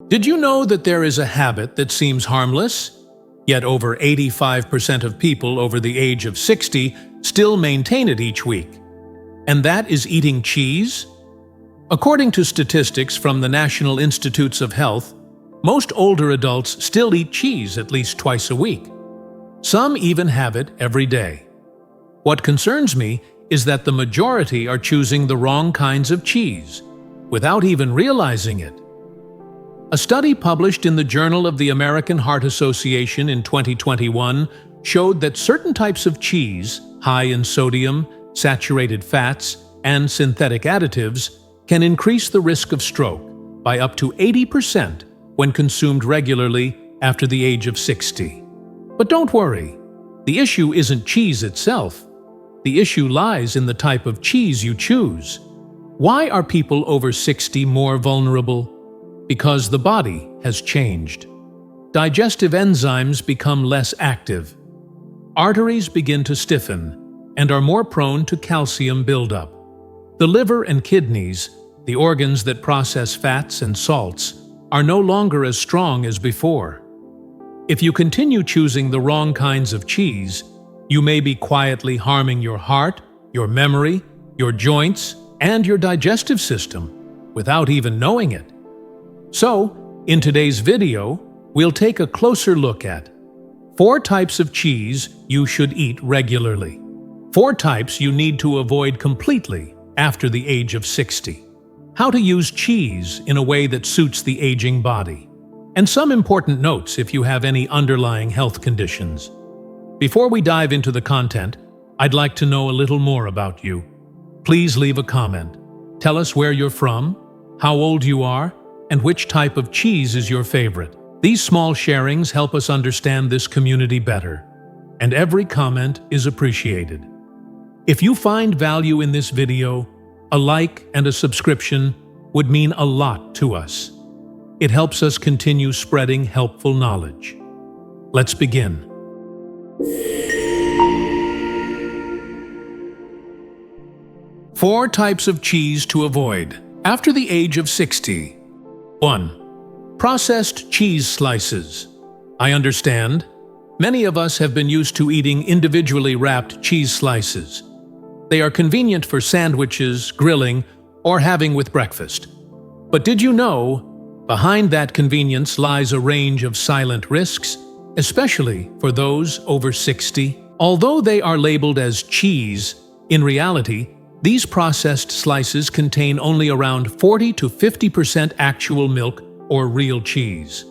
Did you know that there is a habit that seems harmless, yet over 85% of people over the age of 60 still maintain it each week? And that is eating cheese? According to statistics from the National Institutes of Health, most older adults still eat cheese at least twice a week. Some even have it every day. What concerns me is that the majority are choosing the wrong kinds of cheese, without even realizing it. A study published in the Journal of the American Heart Association in 2021 showed that certain types of cheese, high in sodium, saturated fats, and synthetic additives, can increase the risk of stroke by up to 80% when consumed regularly after the age of 60. But don't worry, the issue isn't cheese itself. The issue lies in the type of cheese you choose. Why are people over 60 more vulnerable? Because the body has changed. Digestive enzymes become less active. Arteries begin to stiffen and are more prone to calcium buildup. The liver and kidneys, the organs that process fats and salts, are no longer as strong as before. If you continue choosing the wrong kinds of cheese, you may be quietly harming your heart, your memory, your joints, and your digestive system without even knowing it. So, in today's video, we'll take a closer look at 4 types of cheese you should eat regularly. 4 types you need to avoid completely after the age of 60. How to use cheese in a way that suits the aging body. And some important notes if you have any underlying health conditions. Before we dive into the content, I'd like to know a little more about you. Please leave a comment. Tell us where you're from, how old you are, and which type of cheese is your favorite. These small sharings help us understand this community better, and every comment is appreciated. If you find value in this video, a like and a subscription would mean a lot to us. It helps us continue spreading helpful knowledge. Let's begin. 4 types of cheese to avoid after the age of 60. 1. Processed cheese slices. I understand. Many of us have been used to eating individually wrapped cheese slices. They are convenient for sandwiches, grilling, or having with breakfast. But did you know, behind that convenience lies a range of silent risks, especially for those over 60? Although they are labeled as cheese, in reality, these processed slices contain only around 40 to 50% actual milk or real cheese.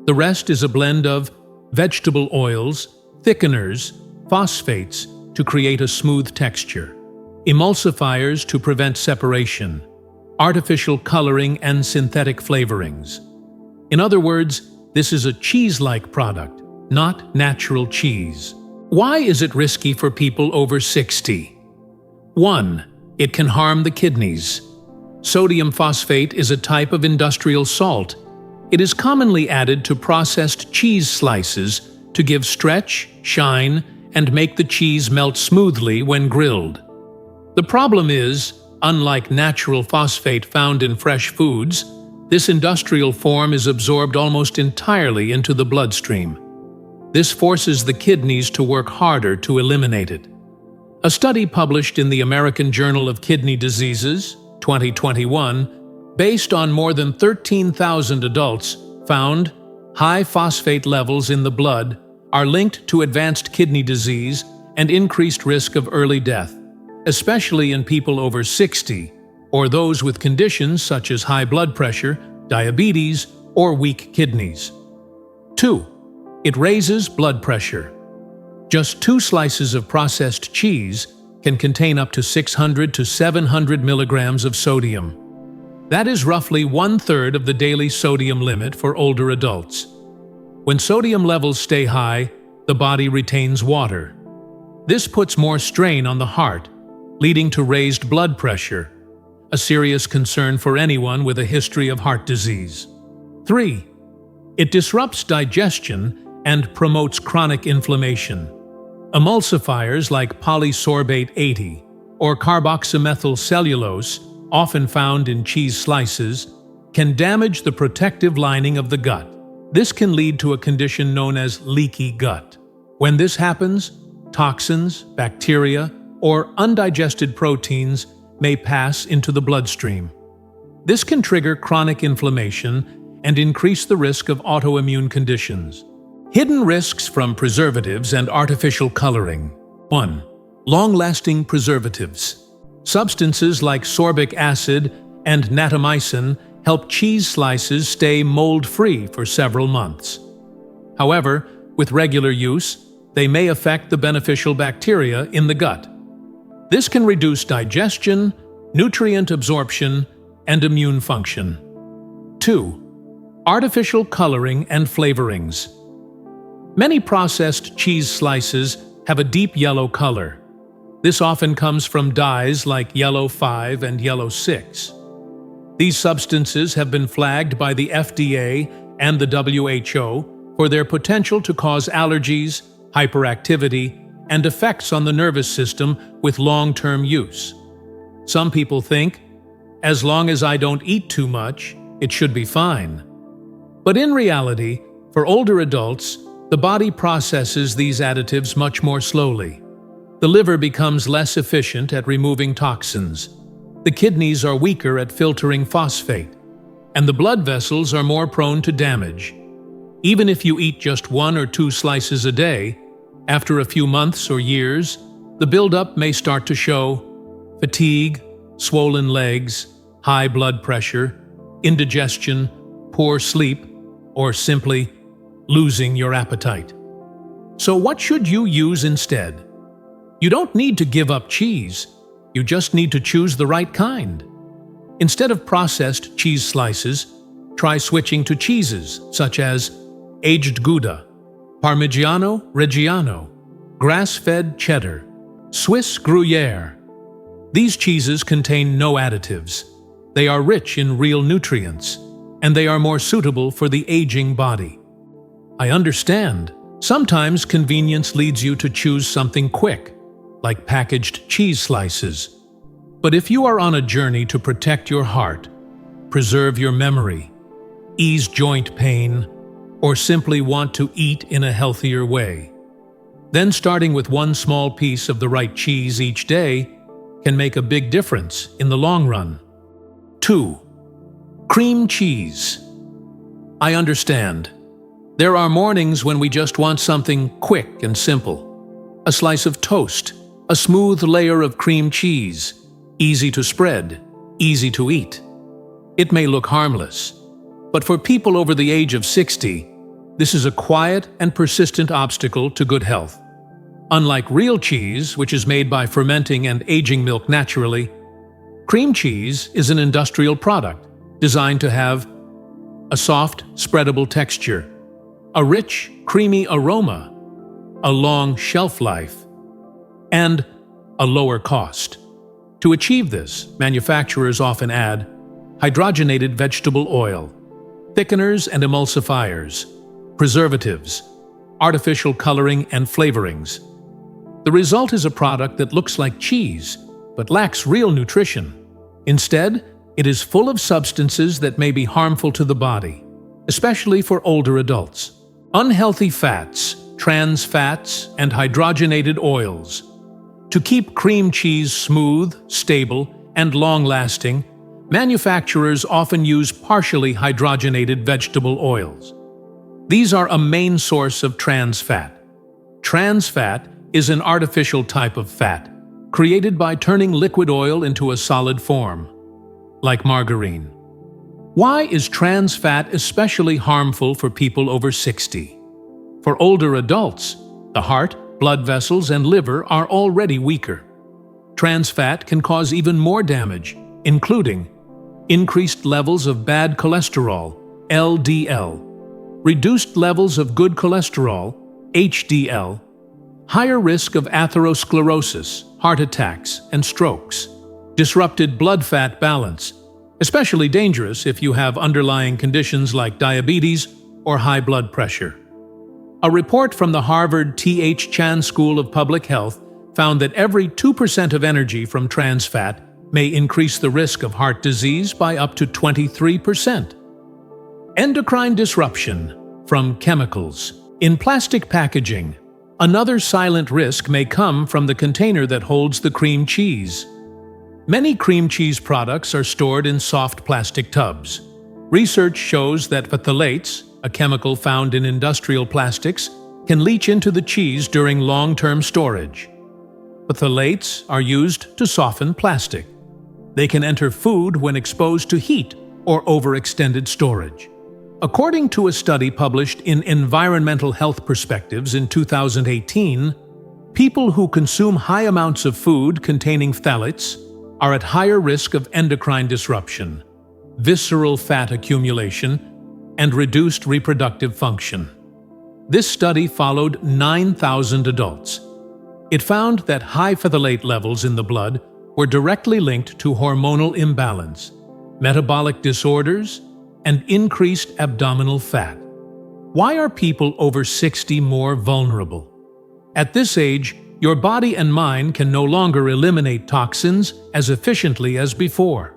The rest is a blend of vegetable oils, thickeners, phosphates to create a smooth texture, emulsifiers to prevent separation, artificial coloring and synthetic flavorings. In other words, this is a cheese-like product, not natural cheese. Why is it risky for people over 60? 1. It can harm the kidneys. Sodium phosphate is a type of industrial salt. It is commonly added to processed cheese slices to give stretch, shine, and make the cheese melt smoothly when grilled. The problem is, unlike natural phosphate found in fresh foods, this industrial form is absorbed almost entirely into the bloodstream. This forces the kidneys to work harder to eliminate it. A study published in the American Journal of Kidney Diseases, 2021, based on more than 13,000 adults, found high phosphate levels in the blood are linked to advanced kidney disease and increased risk of early death, especially in people over 60 or those with conditions such as high blood pressure, diabetes, or weak kidneys. 2. It raises blood pressure. Just 2 slices of processed cheese can contain up to 600 to 700 milligrams of sodium. That is roughly 1/3 of the daily sodium limit for older adults. When sodium levels stay high, the body retains water. This puts more strain on the heart, leading to raised blood pressure, a serious concern for anyone with a history of heart disease. 3. It disrupts digestion and promotes chronic inflammation. Emulsifiers like polysorbate 80 or carboxymethyl cellulose, often found in cheese slices, can damage the protective lining of the gut. This can lead to a condition known as leaky gut. When this happens, toxins, bacteria, or undigested proteins may pass into the bloodstream. This can trigger chronic inflammation and increase the risk of autoimmune conditions. Hidden risks from preservatives and artificial coloring. 1. Long-lasting preservatives. Substances like sorbic acid and natamycin help cheese slices stay mold-free for several months. However, with regular use, they may affect the beneficial bacteria in the gut. This can reduce digestion, nutrient absorption, and immune function. 2. Artificial coloring and flavorings. Many processed cheese slices have a deep yellow color. This often comes from dyes like yellow 5 and yellow 6. These substances have been flagged by the FDA and the WHO for their potential to cause allergies, hyperactivity, and effects on the nervous system with long-term use. Some people think, as long as I don't eat too much, it should be fine. But in reality, for older adults, the body processes these additives much more slowly. The liver becomes less efficient at removing toxins. The kidneys are weaker at filtering phosphate, and the blood vessels are more prone to damage. Even if you eat just 1 or 2 slices a day, after a few months or years, the buildup may start to show fatigue, swollen legs, high blood pressure, indigestion, poor sleep, or simply losing your appetite. So what should you use instead? You don't need to give up cheese. You just need to choose the right kind. Instead of processed cheese slices, try switching to cheeses such as aged Gouda, Parmigiano Reggiano, grass-fed cheddar, Swiss Gruyere. These cheeses contain no additives. They are rich in real nutrients, and they are more suitable for the aging body. I understand. Sometimes convenience leads you to choose something quick, like packaged cheese slices. But if you are on a journey to protect your heart, preserve your memory, ease joint pain, or simply want to eat in a healthier way, then starting with 1 small piece of the right cheese each day can make a big difference in the long run. 2. Cream cheese. I understand. There are mornings when we just want something quick and simple. A slice of toast, a smooth layer of cream cheese, easy to spread, easy to eat. It may look harmless, but for people over the age of 60, this is a quiet and persistent obstacle to good health. Unlike real cheese, which is made by fermenting and aging milk naturally, cream cheese is an industrial product designed to have a soft, spreadable texture, a rich, creamy aroma, a long shelf life, and a lower cost. To achieve this, manufacturers often add hydrogenated vegetable oil, thickeners and emulsifiers, preservatives, artificial coloring and flavorings. The result is a product that looks like cheese, but lacks real nutrition. Instead, it is full of substances that may be harmful to the body, especially for older adults. Unhealthy fats, trans fats, and hydrogenated oils. To keep cream cheese smooth, stable, and long-lasting, manufacturers often use partially hydrogenated vegetable oils. These are a main source of trans fat. Trans fat is an artificial type of fat, created by turning liquid oil into a solid form, like margarine. Why is trans fat especially harmful for people over 60? For older adults, the heart, blood vessels, and liver are already weaker. Trans fat can cause even more damage, including increased levels of bad cholesterol, LDL, reduced levels of good cholesterol, HDL, higher risk of atherosclerosis, heart attacks, and strokes, disrupted blood fat balance, especially dangerous if you have underlying conditions like diabetes or high blood pressure. A report from the Harvard T.H. Chan School of Public Health found that every 2% of energy from trans fat may increase the risk of heart disease by up to 23%. Endocrine disruption from chemicals. In plastic packaging, another silent risk may come from the container that holds the cream cheese. Many cream cheese products are stored in soft plastic tubs. Research shows that phthalates, a chemical found in industrial plastics, can leach into the cheese during long-term storage. Phthalates are used to soften plastic. They can enter food when exposed to heat or overextended storage. According to a study published in Environmental Health Perspectives in 2018, people who consume high amounts of food containing phthalates are at higher risk of endocrine disruption, visceral fat accumulation, and reduced reproductive function. This study followed 9,000 adults. It found that high phthalate levels in the blood were directly linked to hormonal imbalance, metabolic disorders, and increased abdominal fat. Why are people over 60 more vulnerable? At this age, your body and mind can no longer eliminate toxins as efficiently as before.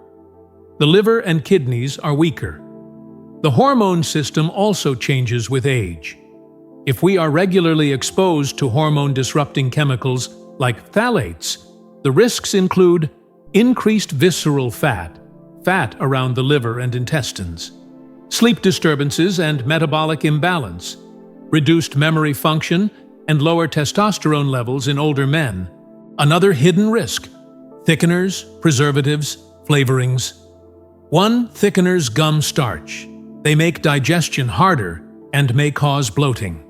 The liver and kidneys are weaker. The hormone system also changes with age. If we are regularly exposed to hormone-disrupting chemicals like phthalates, the risks include increased visceral fat, fat around the liver and intestines, sleep disturbances and metabolic imbalance, reduced memory function, and lower testosterone levels in older men. Another hidden risk: thickeners, preservatives, flavorings. 1. Thickeners gum starch. They make digestion harder and may cause bloating.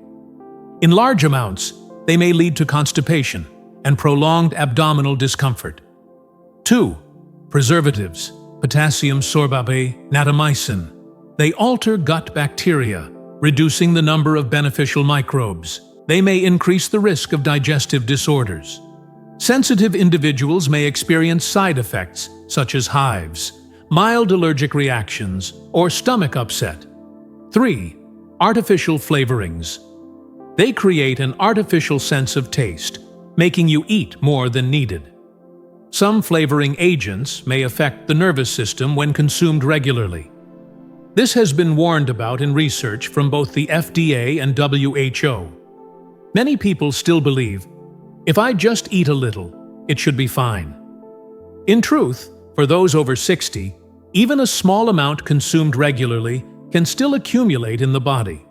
In large amounts, they may lead to constipation and prolonged abdominal discomfort. 2. Preservatives, potassium sorbate, natamycin. They alter gut bacteria, reducing the number of beneficial microbes. They may increase the risk of digestive disorders. Sensitive individuals may experience side effects such as hives, mild allergic reactions, or stomach upset. 3. Artificial flavorings. They create an artificial sense of taste, making you eat more than needed. Some flavoring agents may affect the nervous system when consumed regularly. This has been warned about in research from both the FDA and WHO. Many people still believe, if I just eat a little, it should be fine. In truth, for those over 60, even a small amount consumed regularly can still accumulate in the body.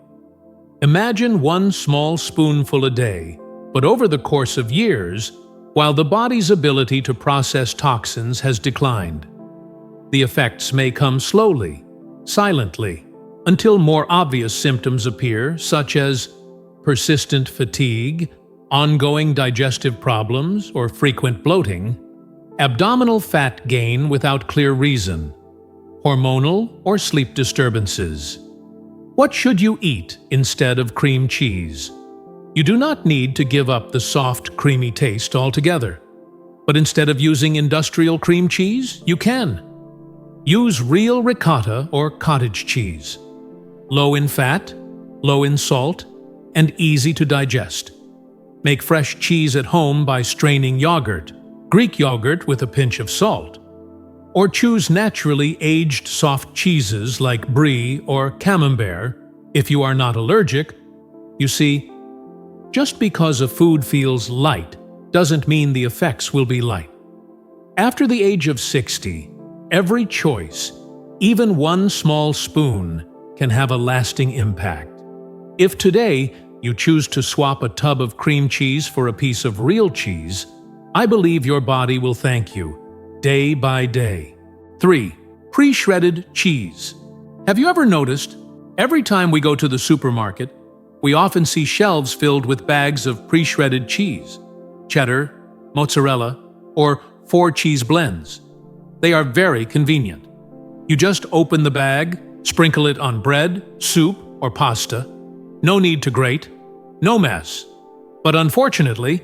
Imagine one small spoonful a day, but over the course of years, while the body's ability to process toxins has declined. The effects may come slowly, silently, until more obvious symptoms appear, such as persistent fatigue, ongoing digestive problems or frequent bloating, abdominal fat gain without clear reason, hormonal or sleep disturbances. What should you eat instead of cream cheese? You do not need to give up the soft, creamy taste altogether. But instead of using industrial cream cheese, you can. Use real ricotta or cottage cheese. Low in fat, low in salt, and easy to digest. Make fresh cheese at home by straining yogurt, Greek yogurt with a pinch of salt. Or choose naturally aged soft cheeses like brie or camembert if you are not allergic. You see, just because a food feels light doesn't mean the effects will be light. After the age of 60, every choice, even one small spoon, can have a lasting impact. If today you choose to swap a tub of cream cheese for a piece of real cheese, I believe your body will thank you, day by day. 3. Pre-shredded cheese. Have you ever noticed, every time we go to the supermarket, we often see shelves filled with bags of pre-shredded cheese, cheddar, mozzarella, or 4 cheese blends. They are very convenient. You just open the bag, sprinkle it on bread, soup, or pasta. No need to grate, no mess. But unfortunately,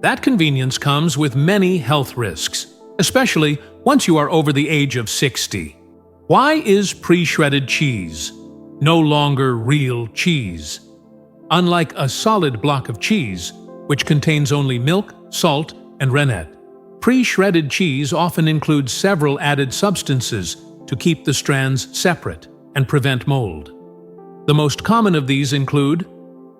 that convenience comes with many health risks, especially once you are over the age of 60. Why is pre-shredded cheese no longer real cheese? Unlike a solid block of cheese, which contains only milk, salt, and rennet, Pre-shredded cheese often includes several added substances to keep the strands separate and prevent mold. The most common of these include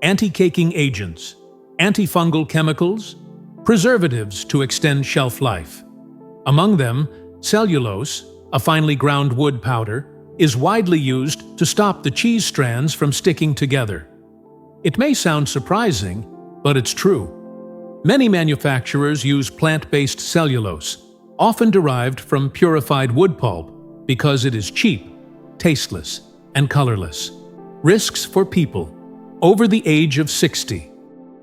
anti-caking agents, antifungal chemicals, preservatives to extend shelf life. Among them, cellulose, a finely ground wood powder, is widely used to stop the cheese strands from sticking together. It may sound surprising, but it's true. Many manufacturers use plant-based cellulose, often derived from purified wood pulp, because it is cheap, tasteless, and colorless. Risks for people over the age of 60.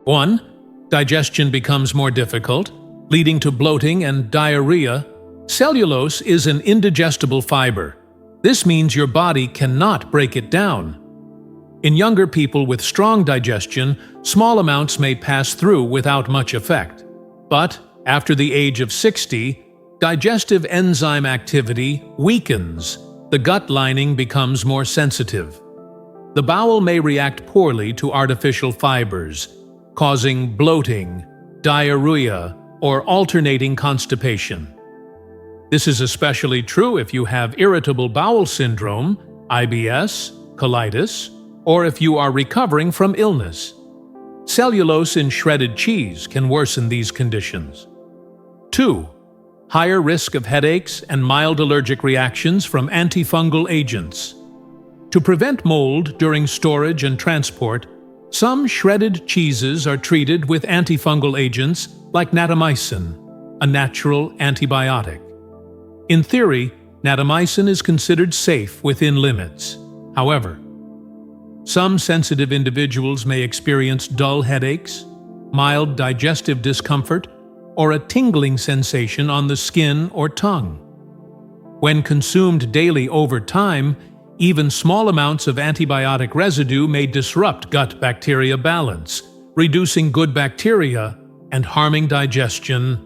1. Digestion becomes more difficult, leading to bloating and diarrhea. Cellulose is an indigestible fiber. This means your body cannot break it down. In younger people with strong digestion, small amounts may pass through without much effect. But after the age of 60, digestive enzyme activity weakens. The gut lining becomes more sensitive. The bowel may react poorly to artificial fibers, causing bloating, diarrhea, or alternating constipation. This is especially true if you have irritable bowel syndrome, IBS, colitis, or if you are recovering from illness. Cellulose in shredded cheese can worsen these conditions. 2. Higher risk of headaches and mild allergic reactions from antifungal agents. To prevent mold during storage and transport, some shredded cheeses are treated with antifungal agents like natamycin, a natural antibiotic. In theory, natamycin is considered safe within limits. However, some sensitive individuals may experience dull headaches, mild digestive discomfort, or a tingling sensation on the skin or tongue. When consumed daily over time, even small amounts of antibiotic residue may disrupt gut bacteria balance, reducing good bacteria and harming digestion.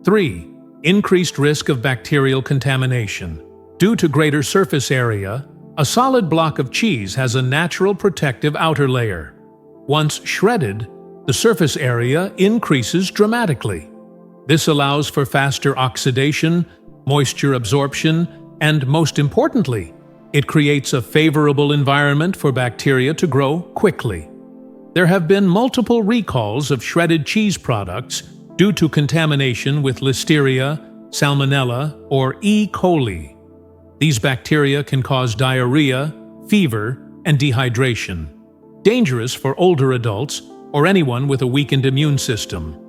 3. Increased risk of bacterial contamination. Due to greater surface area, a solid block of cheese has a natural protective outer layer. Once shredded, the surface area increases dramatically. This allows for faster oxidation, moisture absorption, and most importantly, it creates a favorable environment for bacteria to grow quickly. There have been multiple recalls of shredded cheese products due to contamination with Listeria, Salmonella, or E. coli. These bacteria can cause diarrhea, fever, and dehydration, dangerous for older adults or anyone with a weakened immune system.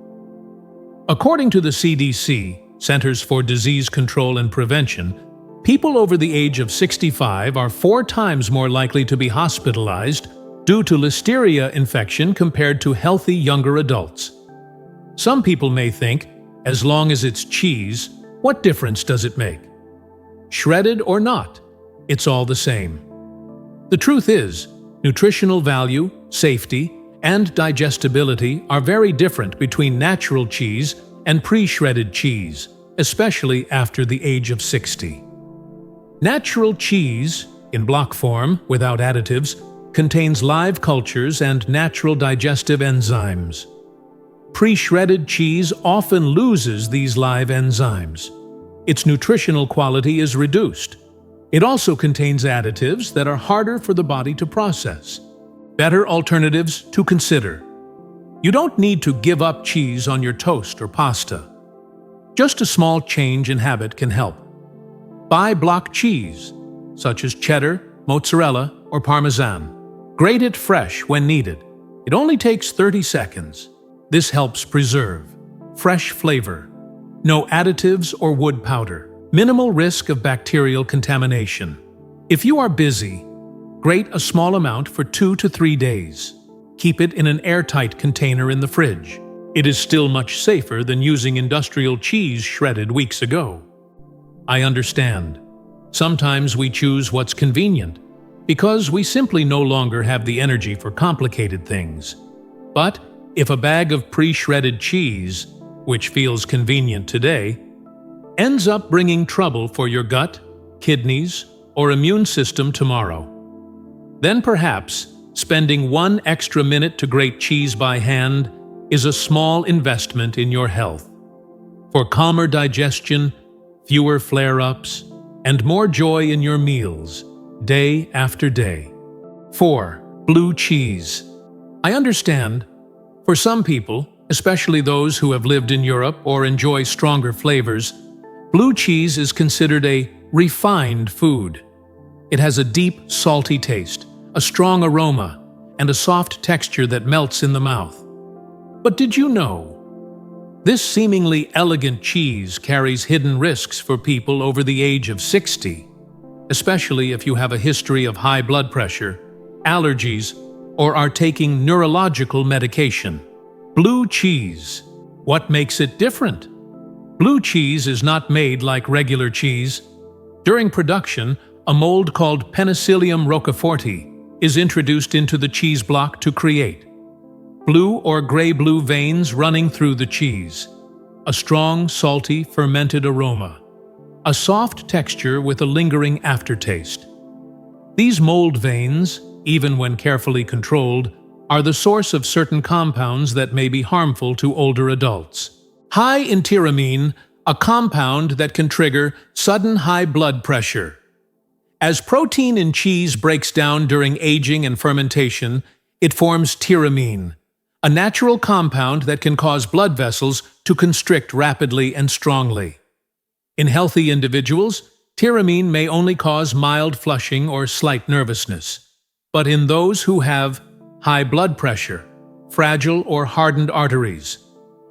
According to the CDC, Centers for Disease Control and Prevention, people over the age of 65 are 4 times more likely to be hospitalized due to Listeria infection compared to healthy younger adults. Some people may think, as long as it's cheese, what difference does it make? Shredded or not, it's all the same. The truth is, nutritional value, safety, and digestibility are very different between natural cheese and pre-shredded cheese, especially after the age of 60. Natural cheese, in block form, without additives, contains live cultures and natural digestive enzymes. Pre-shredded cheese often loses these live enzymes. Its nutritional quality is reduced. It also contains additives that are harder for the body to process. Better alternatives to consider. You don't need to give up cheese on your toast or pasta. Just a small change in habit can help. Buy block cheese, such as cheddar, mozzarella, or parmesan. Grate it fresh when needed. It only takes 30 seconds. This helps preserve fresh flavor, no additives or wood powder, minimal risk of bacterial contamination. If you are busy, grate a small amount for 2 to 3 days. Keep it in an airtight container in the fridge. It is still much safer than using industrial cheese shredded weeks ago. I understand. Sometimes we choose what's convenient, because we simply no longer have the energy for complicated things. But if a bag of pre-shredded cheese, which feels convenient today, ends up bringing trouble for your gut, kidneys, or immune system tomorrow, then perhaps spending 1 extra minute to grate cheese by hand is a small investment in your health. for calmer digestion, fewer flare-ups, and more joy in your meals, day after day. 4. Blue cheese. I understand. For some people, especially those who have lived in Europe or enjoy stronger flavors, blue cheese is considered a refined food. It has a deep, salty taste, a strong aroma, and a soft texture that melts in the mouth. But did you know? This seemingly elegant cheese carries hidden risks for people over the age of 60, especially if you have a history of high blood pressure, allergies, or are taking neurological medication. Blue cheese. What makes it different? Blue cheese is not made like regular cheese. During production, a mold called Penicillium roqueforti is introduced into the cheese block to create blue or gray-blue veins running through the cheese, a strong, salty, fermented aroma, a soft texture with a lingering aftertaste. These mold veins, even when carefully controlled, are the source of certain compounds that may be harmful to older adults. High in tyramine, a compound that can trigger sudden high blood pressure. As protein in cheese breaks down during aging and fermentation, it forms tyramine, a natural compound that can cause blood vessels to constrict rapidly and strongly. In healthy individuals, tyramine may only cause mild flushing or slight nervousness. But in those who have high blood pressure, fragile or hardened arteries,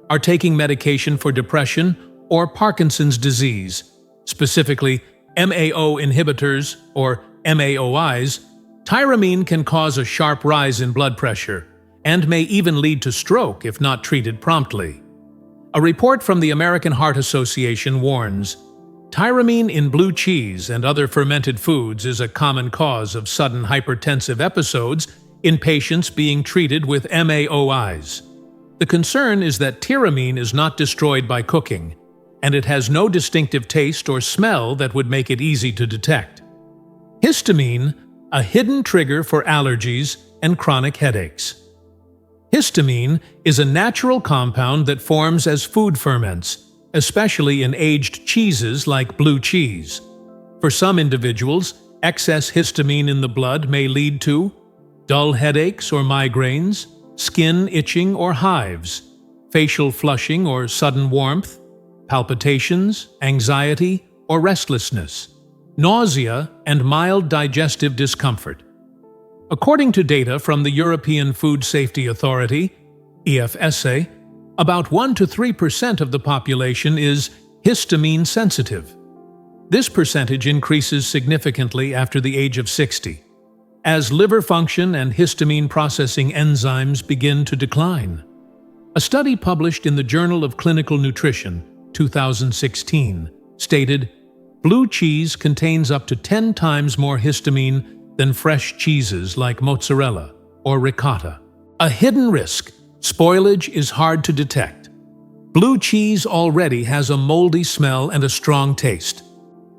are taking medication for depression or Parkinson's disease, specifically MAO inhibitors or MAOIs, tyramine can cause a sharp rise in blood pressure and may even lead to stroke if not treated promptly. A report from the American Heart Association warns, tyramine in blue cheese and other fermented foods is a common cause of sudden hypertensive episodes in patients being treated with MAOIs. The concern is that tyramine is not destroyed by cooking, and it has no distinctive taste or smell that would make it easy to detect. Histamine, a hidden trigger for allergies and chronic headaches. Histamine is a natural compound that forms as food ferments, especially in aged cheeses like blue cheese. For some individuals, excess histamine in the blood may lead to dull headaches or migraines, skin itching or hives, facial flushing or sudden warmth, palpitations, anxiety, or restlessness, nausea, and mild digestive discomfort. According to data from the European Food Safety Authority, EFSA, about 1 to 3% of the population is histamine sensitive. This percentage increases significantly after the age of 60, as liver function and histamine processing enzymes begin to decline. A study published in the Journal of Clinical Nutrition, 2016, stated, blue cheese contains up to 10 times more histamine than fresh cheeses like mozzarella or ricotta. A hidden risk: spoilage is hard to detect. Blue cheese already has a moldy smell and a strong taste,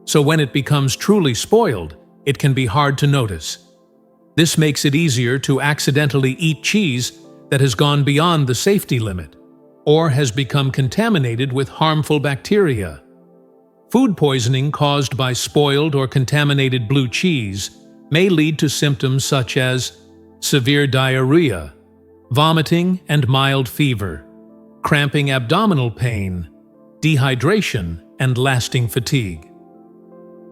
so when it becomes truly spoiled, it can be hard to notice. This makes it easier to accidentally eat cheese that has gone beyond the safety limit or has become contaminated with harmful bacteria. Food poisoning caused by spoiled or contaminated blue cheese may lead to symptoms such as severe diarrhea, vomiting and mild fever, cramping abdominal pain, dehydration, and lasting fatigue.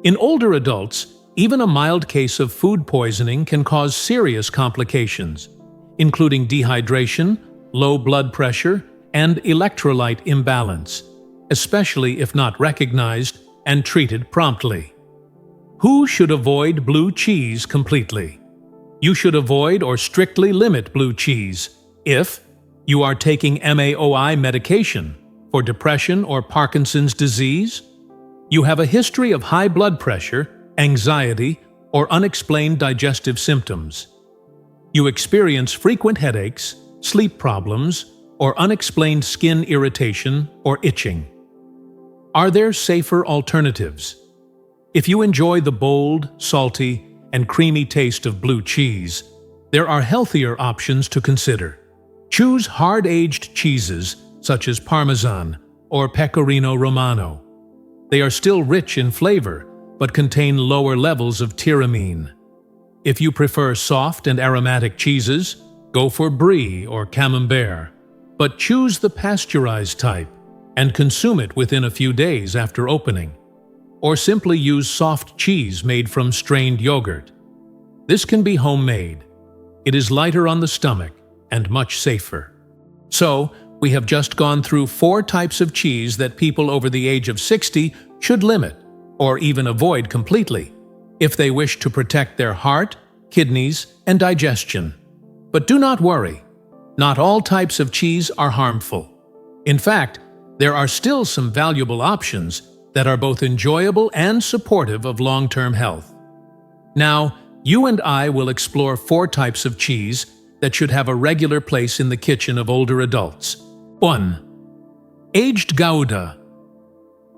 In older adults, even a mild case of food poisoning can cause serious complications, including dehydration, low blood pressure, and electrolyte imbalance, especially if not recognized and treated promptly. Who should avoid blue cheese completely? You should avoid or strictly limit blue cheese if you are taking MAOI medication for depression or Parkinson's disease, you have a history of high blood pressure, anxiety, or unexplained digestive symptoms, you experience frequent headaches, sleep problems, or unexplained skin irritation or itching. Are there safer alternatives? If you enjoy the bold, salty, and creamy taste of blue cheese, there are healthier options to consider. Choose hard-aged cheeses such as Parmesan, or pecorino romano. They are still rich in flavor, but contain lower levels of tyramine. If you prefer soft and aromatic cheeses, go for brie or camembert, but choose the pasteurized type and consume it within a few days after opening. Or simply use soft cheese made from strained yogurt. This can be homemade. It is lighter on the stomach and much safer. So, we have just gone through 4 types of cheese that people over the age of 60 should limit or even avoid completely if they wish to protect their heart, kidneys, and digestion. But do not worry. Not all types of cheese are harmful. In fact, there are still some valuable options that are both enjoyable and supportive of long-term health. Now, you and I will explore 4 types of cheese that should have a regular place in the kitchen of older adults. 1. Aged Gouda.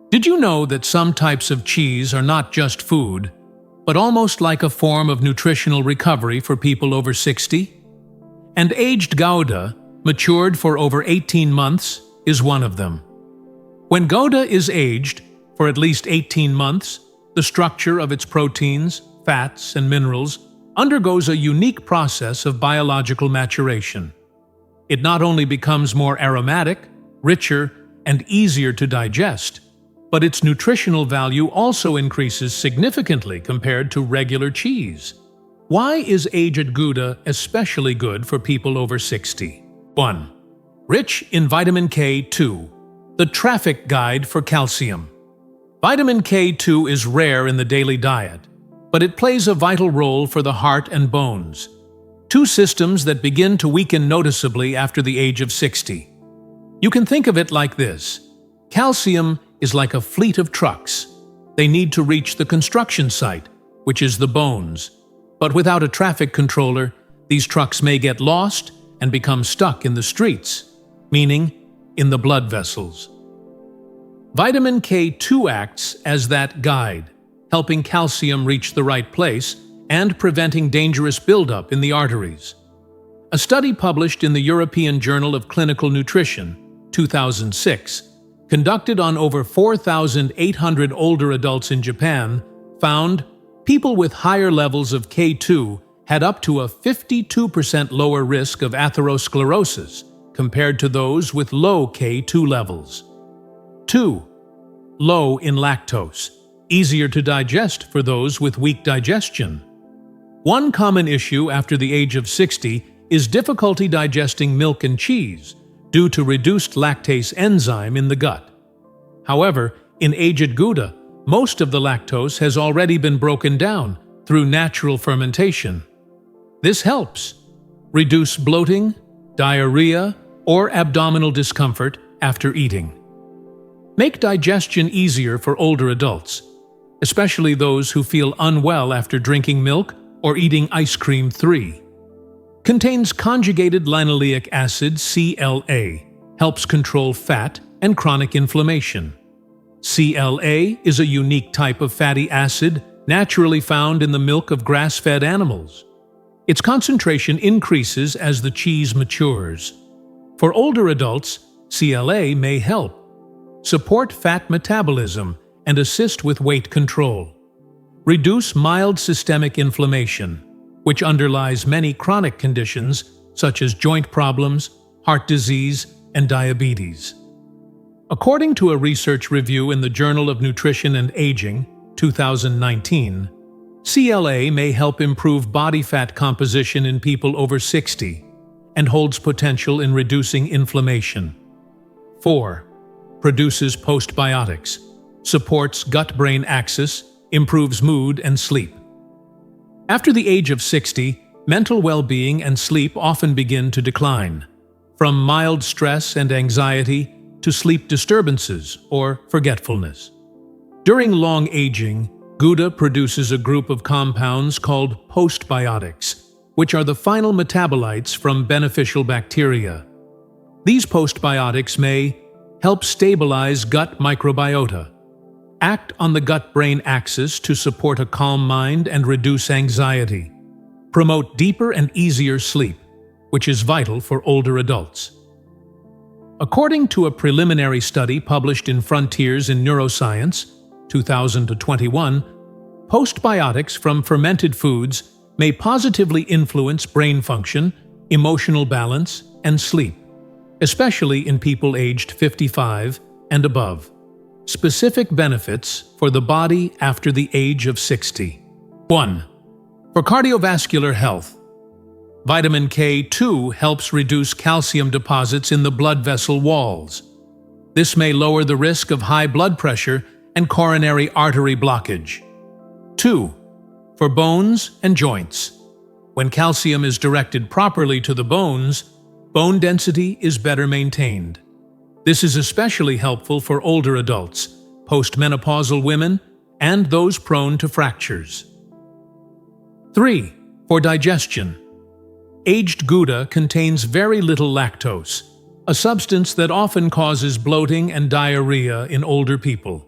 Did you know that some types of cheese are not just food, but almost like a form of nutritional recovery for people over 60? And aged Gouda, matured for over 18 months, is one of them. When Gouda is aged for at least 18 months, the structure of its proteins, fats, and minerals undergoes a unique process of biological maturation. It not only becomes more aromatic, richer, and easier to digest, but its nutritional value also increases significantly compared to regular cheese. Why is aged Gouda especially good for people over 60? 1. Rich in vitamin K2, the traffic guide for calcium. Vitamin K2 is rare in the daily diet, but it plays a vital role for the heart and bones, 2 systems that begin to weaken noticeably after the age of 60. You can think of it like this. Calcium is like a fleet of trucks. They need to reach the construction site, which is the bones. But without a traffic controller, these trucks may get lost and become stuck in the streets, meaning in the blood vessels. Vitamin K2 acts as that guide, helping calcium reach the right place and preventing dangerous buildup in the arteries. A study published in the European Journal of Clinical Nutrition, 2006, conducted on over 4,800 older adults in Japan, found people with higher levels of K2 had up to a 52% lower risk of atherosclerosis compared to those with low K2 levels. 2. Low in lactose, easier to digest for those with weak digestion. One common issue after the age of 60 is difficulty digesting milk and cheese due to reduced lactase enzyme in the gut. However, in aged Gouda, most of the lactose has already been broken down through natural fermentation. This helps reduce bloating, diarrhea, or abdominal discomfort after eating. Make digestion easier for older adults, especially those who feel unwell after drinking milk or eating ice cream. 3. Contains conjugated linoleic acid CLA, helps control fat and chronic inflammation. CLA is a unique type of fatty acid naturally found in the milk of grass-fed animals. Its concentration increases as the cheese matures. For older adults, CLA may help support fat metabolism and assist with weight control. Reduce mild systemic inflammation, which underlies many chronic conditions such as joint problems, heart disease, and diabetes. According to a research review in the Journal of Nutrition and Aging, 2019, CLA may help improve body fat composition in people over 60 and holds potential in reducing inflammation. 4. Produces postbiotics, supports gut-brain axis, improves mood and sleep. After the age of 60, mental well-being and sleep often begin to decline, from mild stress and anxiety to sleep disturbances or forgetfulness. During long aging, Gouda produces a group of compounds called postbiotics, which are the final metabolites from beneficial bacteria. These postbiotics may help stabilize gut microbiota, act on the gut-brain axis to support a calm mind and reduce anxiety, promote deeper and easier sleep, which is vital for older adults. According to a preliminary study published in Frontiers in Neuroscience, 2021, postbiotics from fermented foods may positively influence brain function, emotional balance, and sleep, especially in people aged 55 and above. Specific benefits for the body after the age of 60. 1. For cardiovascular health, vitamin K2 helps reduce calcium deposits in the blood vessel walls. This may lower the risk of high blood pressure and coronary artery blockage. 2. For bones and joints. When calcium is directed properly to the bones, bone density is better maintained. This is especially helpful for older adults, postmenopausal women, and those prone to fractures. 3. For digestion. Aged Gouda contains very little lactose, a substance that often causes bloating and diarrhea in older people.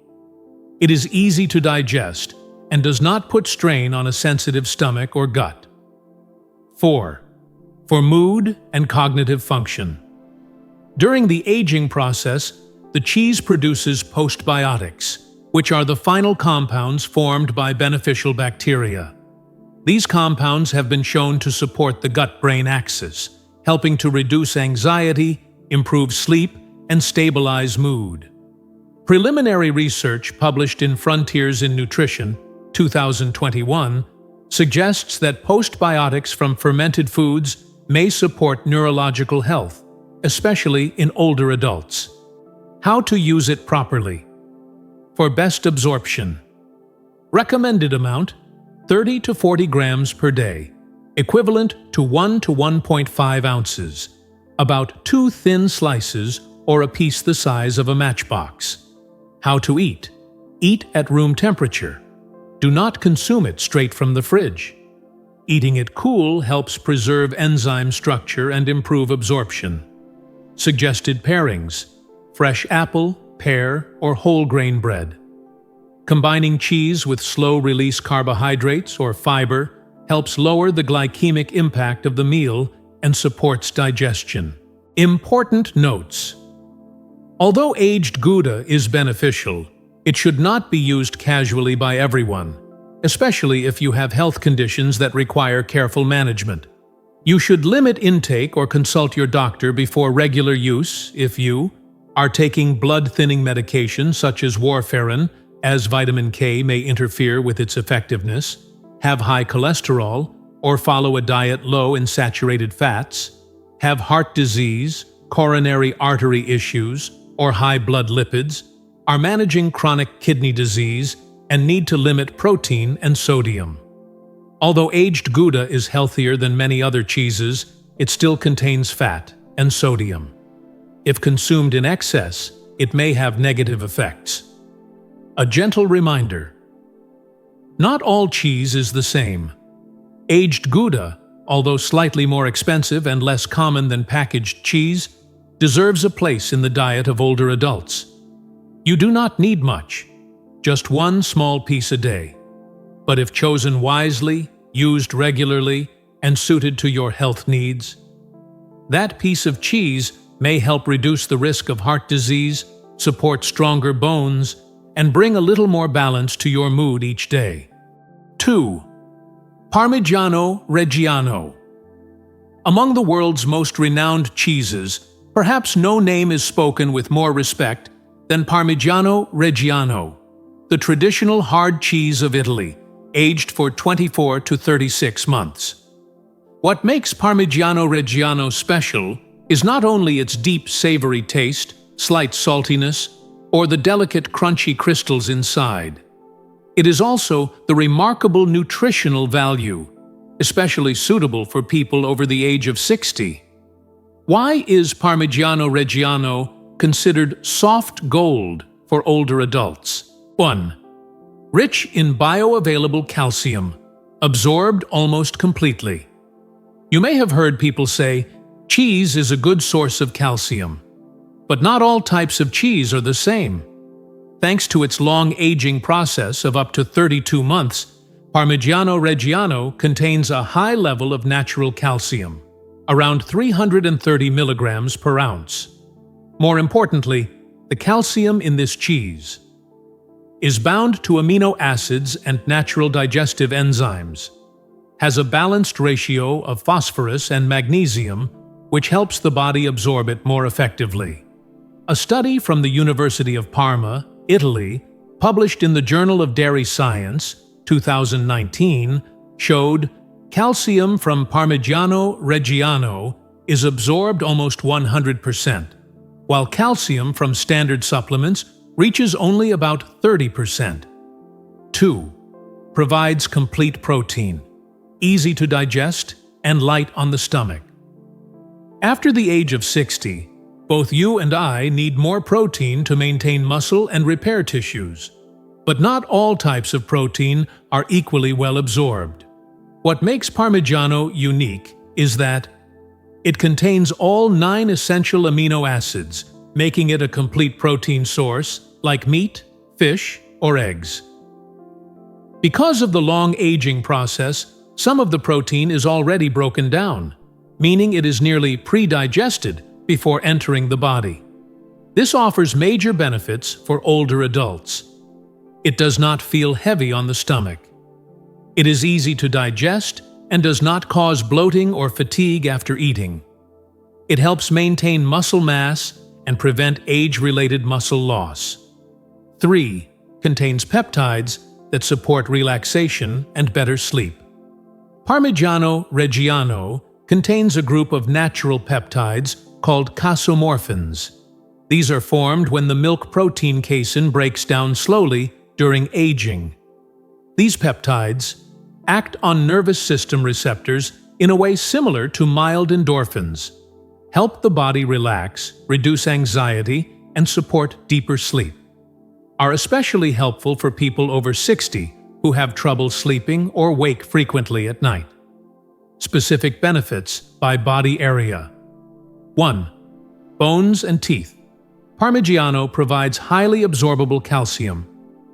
It is easy to digest and does not put strain on a sensitive stomach or gut. 4. For mood and cognitive function. During the aging process, the cheese produces postbiotics, which are the final compounds formed by beneficial bacteria. These compounds have been shown to support the gut-brain axis, helping to reduce anxiety, improve sleep, and stabilize mood. Preliminary research published in Frontiers in Nutrition, 2021, suggests that postbiotics from fermented foods may support neurological health, especially in older adults. How to use it properly. For best absorption. Recommended amount: 30 to 40 grams per day, equivalent to 1 to 1.5 ounces, about 2 thin slices or a piece the size of a matchbox. How to eat. Eat at room temperature. Do not consume it straight from the fridge. Eating it cool helps preserve enzyme structure and improve absorption. Suggested pairings: fresh apple, pear, or whole grain bread. Combining cheese with slow-release carbohydrates or fiber helps lower the glycemic impact of the meal and supports digestion. Important notes. Although aged Gouda is beneficial, it should not be used casually by everyone, especially if you have health conditions that require careful management. You should limit intake or consult your doctor before regular use if you are taking blood-thinning medication such as warfarin, as vitamin K may interfere with its effectiveness, have high cholesterol, or follow a diet low in saturated fats, have heart disease, coronary artery issues, or high blood lipids, are managing chronic kidney disease, and need to limit protein and sodium. Although aged Gouda is healthier than many other cheeses, it still contains fat and sodium. If consumed in excess, it may have negative effects. A gentle reminder. Not all cheese is the same. Aged Gouda, although slightly more expensive and less common than packaged cheese, deserves a place in the diet of older adults. You do not need much, just one small piece a day. But if chosen wisely, used regularly, and suited to your health needs, that piece of cheese may help reduce the risk of heart disease, support stronger bones, and bring a little more balance to your mood each day. 2. Parmigiano Reggiano. Among the world's most renowned cheeses, perhaps no name is spoken with more respect than Parmigiano Reggiano, the traditional hard cheese of Italy, aged for 24 to 36 months. What makes Parmigiano Reggiano special is not only its deep savory taste, slight saltiness, or the delicate crunchy crystals inside. It is also the remarkable nutritional value, especially suitable for people over the age of 60. Why is Parmigiano Reggiano considered soft gold for older adults? 1. Rich in bioavailable calcium, absorbed almost completely. You may have heard people say, cheese is a good source of calcium. But not all types of cheese are the same. Thanks to its long aging process of up to 32 months, Parmigiano Reggiano contains a high level of natural calcium, around 330 milligrams per ounce. More importantly, the calcium in this cheese is bound to amino acids and natural digestive enzymes, has a balanced ratio of phosphorus and magnesium, which helps the body absorb it more effectively. A study from the University of Parma, Italy, published in the Journal of Dairy Science, 2019, showed calcium from Parmigiano Reggiano is absorbed almost 100%, while calcium from standard supplements reaches only about 30%. 2. Provides complete protein, easy to digest, and light on the stomach. After the age of 60, both you and I need more protein to maintain muscle and repair tissues. But not all types of protein are equally well absorbed. What makes Parmigiano unique is that it contains all 9 essential amino acids, making it a complete protein source like meat, fish, or eggs. Because of the long aging process, some of the protein is already broken down, meaning it is nearly pre-digested before entering the body. This offers major benefits for older adults. It does not feel heavy on the stomach. It is easy to digest and does not cause bloating or fatigue after eating. It helps maintain muscle mass and prevent age-related muscle loss. 3. Contains peptides that support relaxation and better sleep. Parmigiano Reggiano contains a group of natural peptides called casomorphins. These are formed when the milk protein casein breaks down slowly during aging. These peptides act on nervous system receptors in a way similar to mild endorphins, help the body relax, reduce anxiety, and support deeper sleep. Are especially helpful for people over 60 who have trouble sleeping or wake frequently at night. Specific benefits by body area. 1. Bones and teeth. Parmigiano provides highly absorbable calcium.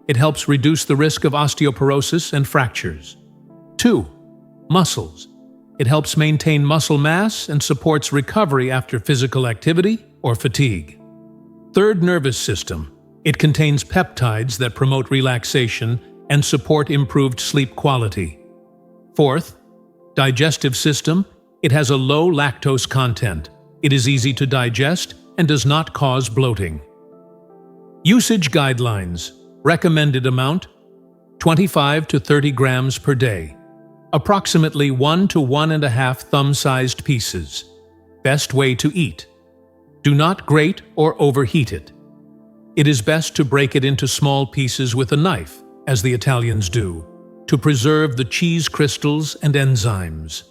It helps reduce the risk of osteoporosis and fractures. 2. Muscles. It helps maintain muscle mass and supports recovery after physical activity or fatigue. 3. Nervous system. It contains peptides that promote relaxation and support improved sleep quality. 4. Digestive system. It has a low lactose content. It is easy to digest and does not cause bloating. Usage guidelines. Recommended amount: 25 to 30 grams per day. Approximately 1 to 1.5 thumb-sized pieces. Best way to eat: do not grate or overheat it. It is best to break it into small pieces with a knife, as the Italians do, to preserve the cheese crystals and enzymes.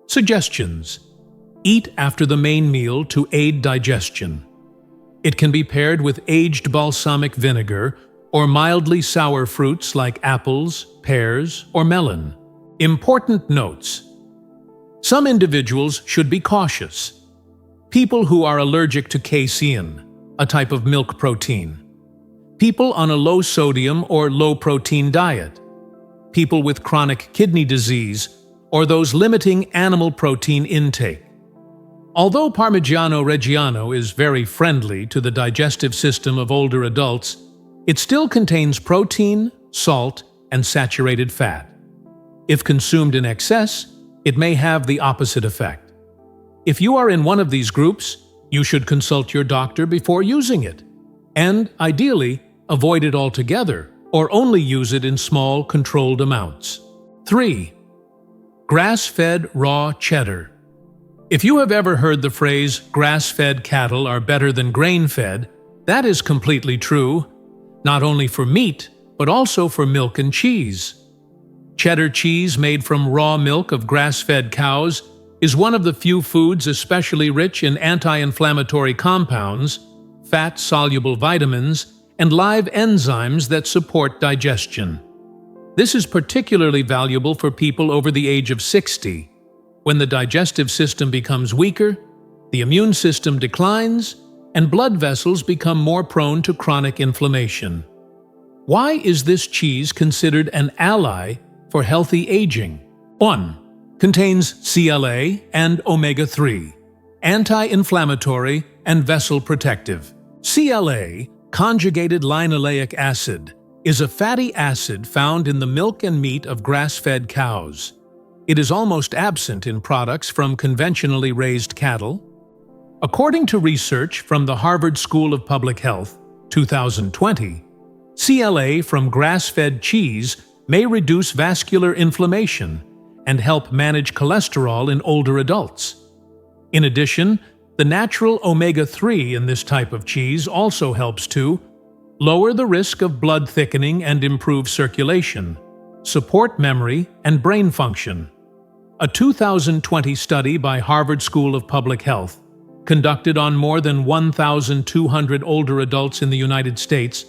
Suggestions: eat after the main meal to aid digestion. It can be paired with aged balsamic vinegar or mildly sour fruits like apples, pears, or melon. Important notes: some individuals should be cautious. People who are allergic to casein, a type of milk protein. People on a low-sodium or low-protein diet. People with chronic kidney disease, or those limiting animal protein intake. Although Parmigiano Reggiano is very friendly to the digestive system of older adults, it still contains protein, salt, and saturated fat. If consumed in excess, it may have the opposite effect. If you are in one of these groups, you should consult your doctor before using it, and, ideally, avoid it altogether or only use it in small, controlled amounts. 3. Grass-fed raw cheddar. If you have ever heard the phrase, grass-fed cattle are better than grain-fed, that is completely true, not only for meat, but also for milk and cheese. Cheddar cheese made from raw milk of grass-fed cows is one of the few foods especially rich in anti-inflammatory compounds, fat-soluble vitamins, and live enzymes that support digestion. This is particularly valuable for people over the age of 60. When the digestive system becomes weaker, the immune system declines, and blood vessels become more prone to chronic inflammation. Why is this cheese considered an ally for healthy aging? 1. Contains CLA and omega-3, anti-inflammatory and vessel protective. CLA, conjugated linoleic acid, is a fatty acid found in the milk and meat of grass-fed cows. It is almost absent in products from conventionally raised cattle. According to research from the Harvard School of Public Health, 2020, CLA from grass-fed cheese may reduce vascular inflammation and help manage cholesterol in older adults. In addition, the natural omega-3 in this type of cheese also helps to lower the risk of blood thickening and improve circulation, support memory and brain function. A 2020 study by Harvard School of Public Health, conducted on more than 1,200 older adults in the United States,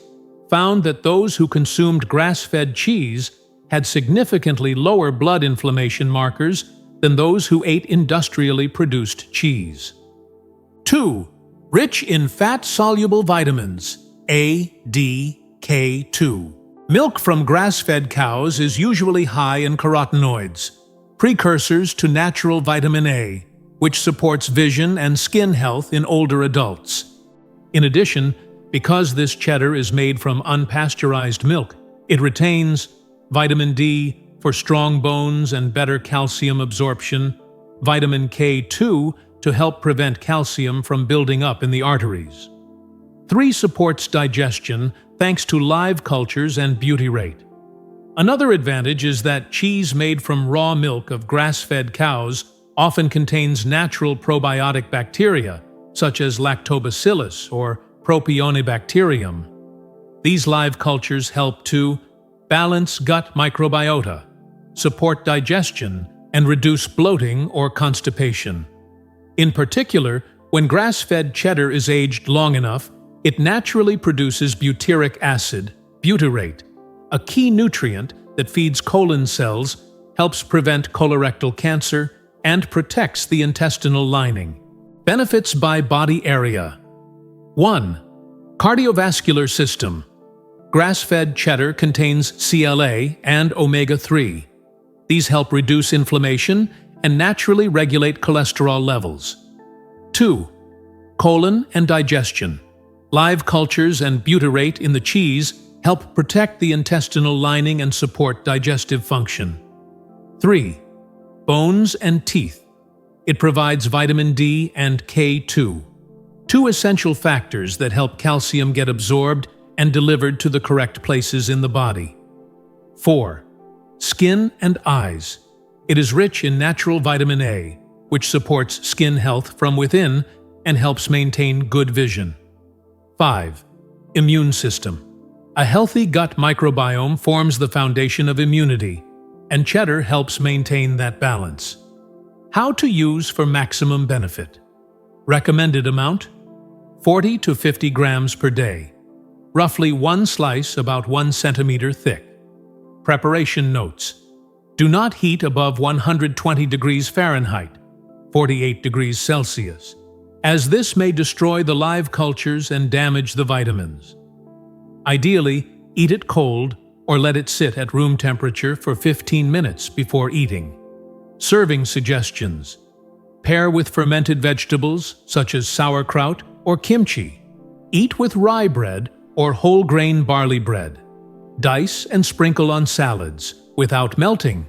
found that those who consumed grass-fed cheese had significantly lower blood inflammation markers than those who ate industrially produced cheese. 2. Rich in fat-soluble vitamins A, D, K2. Milk from grass-fed cows is usually high in carotenoids, precursors to natural vitamin A, which supports vision and skin health in older adults. In addition, because this cheddar is made from unpasteurized milk, it retains vitamin D for strong bones and better calcium absorption, vitamin K2 to help prevent calcium from building up in the arteries. 3. Supports digestion thanks to live cultures and butyrate. Another advantage is that cheese made from raw milk of grass-fed cows often contains natural probiotic bacteria, such as lactobacillus or propionibacterium. These live cultures help to balance gut microbiota, support digestion, and reduce bloating or constipation. In particular, when grass-fed cheddar is aged long enough, it naturally produces butyric acid, butyrate, a key nutrient that feeds colon cells, helps prevent colorectal cancer, and protects the intestinal lining. Benefits by body area. 1. Cardiovascular system. Grass-fed cheddar contains CLA and omega-3. These help reduce inflammation and naturally regulate cholesterol levels. 2. Colon and digestion. Live cultures and butyrate in the cheese help protect the intestinal lining and support digestive function. 3. Bones and teeth. It provides vitamin D and K2, two essential factors that help calcium get absorbed and delivered to the correct places in the body. 4. Skin and eyes. It is rich in natural vitamin A, which supports skin health from within and helps maintain good vision. 5. Immune system. A healthy gut microbiome forms the foundation of immunity, and cheddar helps maintain that balance. How to use for maximum benefit. Recommended amount: 40 to 50 grams per day. Roughly one slice about 1 centimeter thick. Preparation notes. Do not heat above 120 degrees Fahrenheit, 48 degrees Celsius, as this may destroy the live cultures and damage the vitamins. Ideally, eat it cold or let it sit at room temperature for 15 minutes before eating. Serving suggestions. Pair with fermented vegetables such as sauerkraut or kimchi. Eat with rye bread or whole grain barley bread. Dice and sprinkle on salads without melting.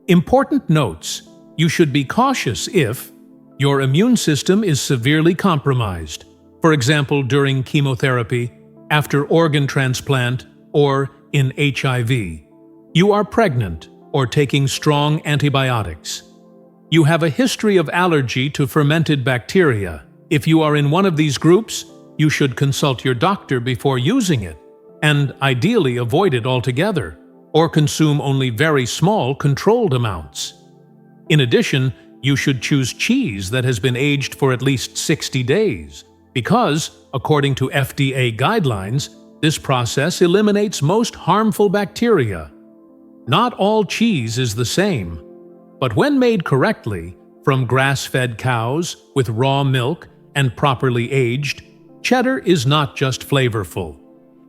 Important notes: you should be cautious if your immune system is severely compromised, for example during chemotherapy, after organ transplant, or in HIV. You are pregnant or taking strong antibiotics. You have a history of allergy to fermented bacteria. If you are in one of these groups, you should consult your doctor before using it, and ideally avoid it altogether, or consume only very small, controlled amounts. In addition, you should choose cheese that has been aged for at least 60 days, because, according to FDA guidelines, this process eliminates most harmful bacteria. Not all cheese is the same, but when made correctly, from grass-fed cows with raw milk and properly aged, cheddar is not just flavorful.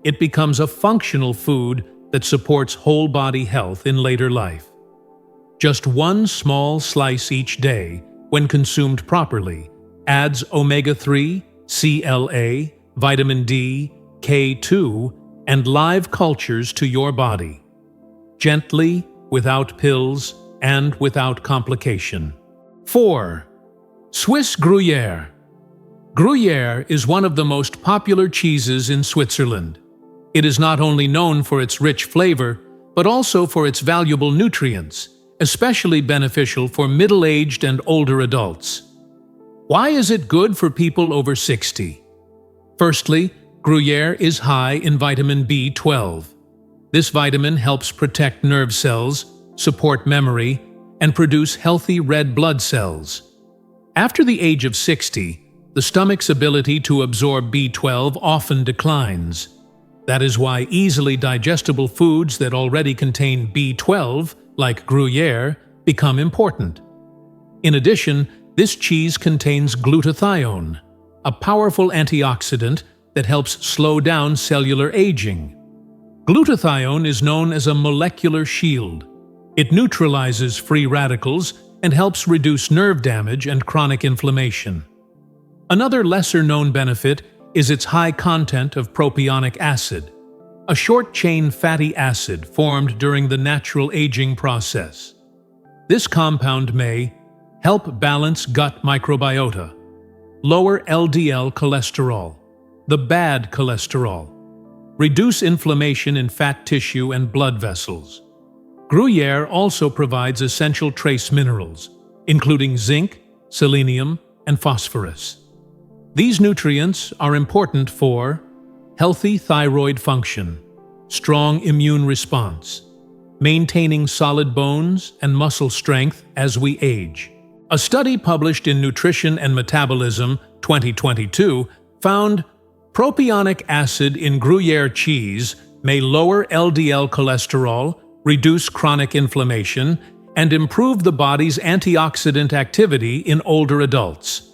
It becomes a functional food that supports whole-body health in later life. Just one small slice each day, when consumed properly, adds omega-3, CLA, vitamin D, K2, and live cultures to your body. Gently, without pills, and without complication. 4. Swiss Gruyere. Gruyere is one of the most popular cheeses in Switzerland. It is not only known for its rich flavor, but also for its valuable nutrients, especially beneficial for middle-aged and older adults. Why is it good for people over 60? Firstly, Gruyere is high in vitamin B12. This vitamin helps protect nerve cells, support memory, and produce healthy red blood cells. After the age of 60, the stomach's ability to absorb B12 often declines. That is why easily digestible foods that already contain B12, like Gruyere, become important. In addition, this cheese contains glutathione, a powerful antioxidant that helps slow down cellular aging. Glutathione is known as a molecular shield. It neutralizes free radicals and helps reduce nerve damage and chronic inflammation. Another lesser-known benefit is its high content of propionic acid, a short-chain fatty acid formed during the natural aging process. This compound may help balance gut microbiota, lower LDL cholesterol, the bad cholesterol, reduce inflammation in fat tissue and blood vessels. Gruyere also provides essential trace minerals, including zinc, selenium, and phosphorus. These nutrients are important for healthy thyroid function, strong immune response, maintaining solid bones and muscle strength as we age. A study published in Nutrition and Metabolism 2022 found propionic acid in Gruyere cheese may lower LDL cholesterol, reduce chronic inflammation, and improve the body's antioxidant activity in older adults.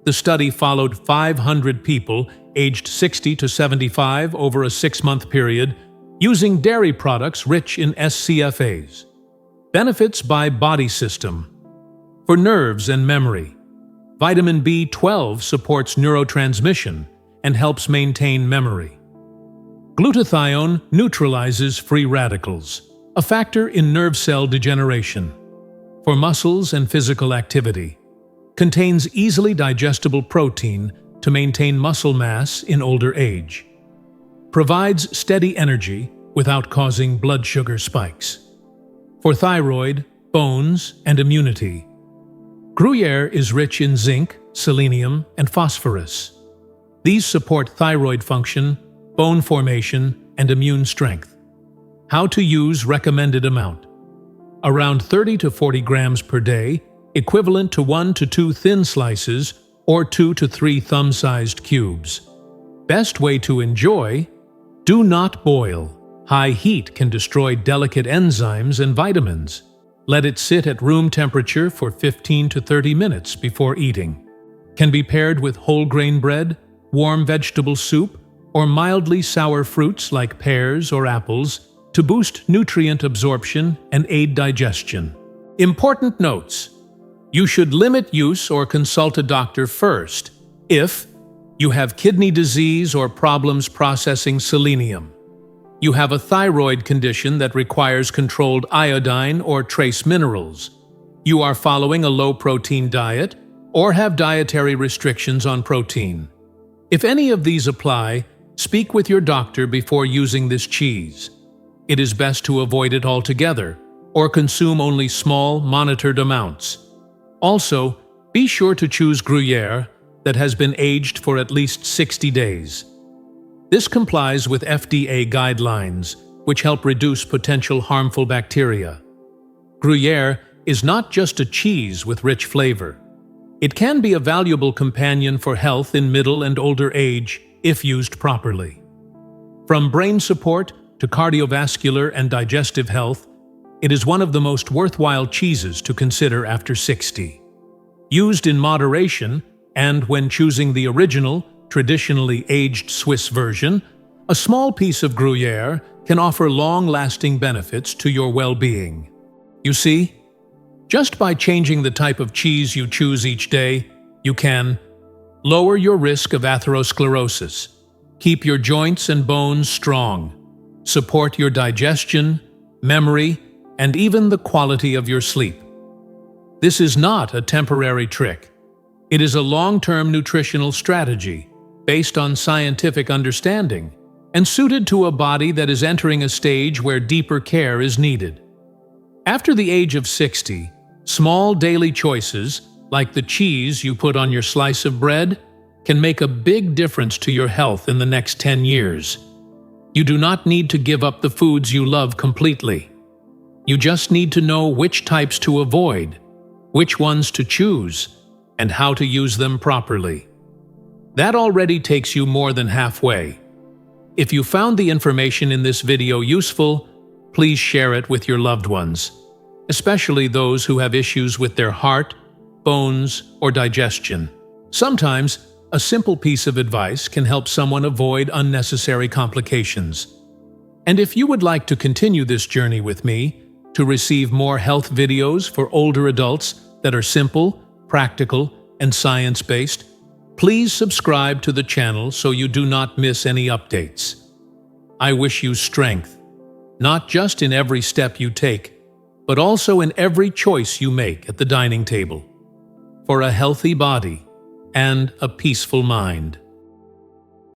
The study followed 500 people aged 60 to 75 over a 6-month period using dairy products rich in SCFAs. Benefits by body system. For nerves and memory, vitamin B12 supports neurotransmission and helps maintain memory. Glutathione neutralizes free radicals, a factor in nerve cell degeneration. For muscles and physical activity, contains easily digestible protein to maintain muscle mass in older age. Provides steady energy without causing blood sugar spikes. For thyroid, bones, and immunity, Gruyere is rich in zinc, selenium, and phosphorus. These support thyroid function, bone formation, and immune strength. How to use recommended amount. Around 30 to 40 grams per day, equivalent to 1 to 2 thin slices or 2 to 3 thumb-sized cubes. Best way to enjoy: do not boil. High heat can destroy delicate enzymes and vitamins. Let it sit at room temperature for 15 to 30 minutes before eating. Can be paired with whole grain bread, warm vegetable soup, or mildly sour fruits like pears or apples to boost nutrient absorption and aid digestion. Important notes: you should limit use or consult a doctor first if you have kidney disease or problems processing selenium, you have a thyroid condition that requires controlled iodine or trace minerals, you are following a low-protein diet, or have dietary restrictions on protein. If any of these apply, speak with your doctor before using this cheese. It is best to avoid it altogether or consume only small, monitored amounts. Also, be sure to choose Gruyere that has been aged for at least 60 days. This complies with FDA guidelines, which help reduce potential harmful bacteria. Gruyere is not just a cheese with rich flavor. It can be a valuable companion for health in middle and older age if used properly. From brain support to cardiovascular and digestive health, it is one of the most worthwhile cheeses to consider after 60. Used in moderation, and when choosing the original, traditionally aged Swiss version, a small piece of Gruyere can offer long-lasting benefits to your well-being. You see, just by changing the type of cheese you choose each day, You can lower your risk of atherosclerosis, keep your joints and bones strong, support your digestion, memory, and even the quality of your sleep. This is not a temporary trick. It is a long-term nutritional strategy based on scientific understanding and suited to a body that is entering a stage where deeper care is needed. After the age of 60, small daily choices, like the cheese you put on your slice of bread, can make a big difference to your health in the next 10 years. You do not need to give up the foods you love completely. You just need to know which types to avoid, which ones to choose, and how to use them properly. That already takes you more than halfway. If you found the information in this video useful, please share it with your loved ones, especially those who have issues with their heart, bones, or digestion. Sometimes, a simple piece of advice can help someone avoid unnecessary complications. And if you would like to continue this journey with me, to receive more health videos for older adults that are simple, practical, and science-based, please subscribe to the channel so you do not miss any updates. I wish you strength, not just in every step you take, but also in every choice you make at the dining table, for a healthy body and a peaceful mind.